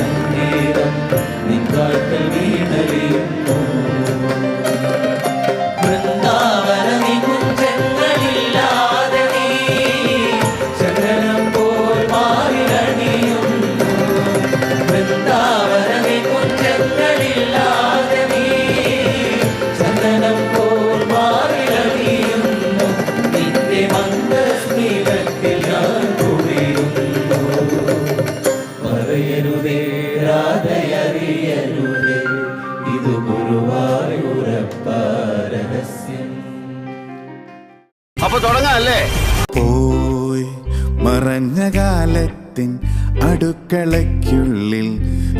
സംഗീതം നിൻകാൽക്കൽ വീണലിയുന്നു. വൃന്ദാവന നികുഞ്ചങ്ങളില്ലാതെ നീ ചന്ദനം പോൽ മാറിലണിയുന്നു. വൃന്ദാവന നികുഞ്ചങ്ങളില്ലാതെ നീ ചന്ദനം പോൽ മാറിലണിയുന്നു. നിന്റെ മന്ദസ്മിതത്തിൽ ഞാൻ കുളിരുന്നു. പറയരുതേ രാധയറിയരുതേ, ഇത് ഗുരുവായൂരപ്പ രഹസ്യം. അപ്പൊ തുടങ്ങാല്ലേ? പോയി മറഞ്ഞ കാലത്തിൻ അടുക്കളയ്ക്കുള്ളിൽ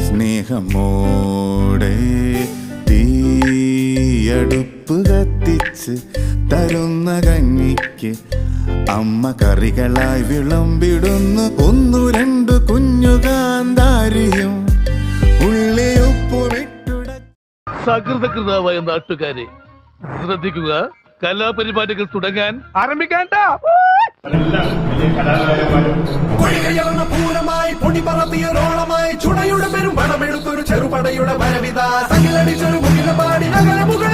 സ്നേഹമോടെ തീയടുപ്പ് കത്തിച്ച് തരുന്ന കഞ്ഞിക്ക് അമ്മ കറികളായി വിളമ്പിടുന്നു. 1-2 കുഞ്ഞു കാന്താരിയും ഉള്ളിയുപ്പുമിട്ടുട. സകൃതകൃതാവായ നാട്ടുകാരെ ശ്രദ്ധിക്കുക, കലാപരിപാടികൾ തുടങ്ങാൻ ആരംഭിക്കാൻ. പൂരമായി പൊടി പറത്തിയ റോളമായി ചുടയുടെ പെരും പണമെടുത്തൊരു ചെറുപടയുടെ വരവിത സകിലടിച്ചൊരു മുകിലപാടി നഗരമുകൾ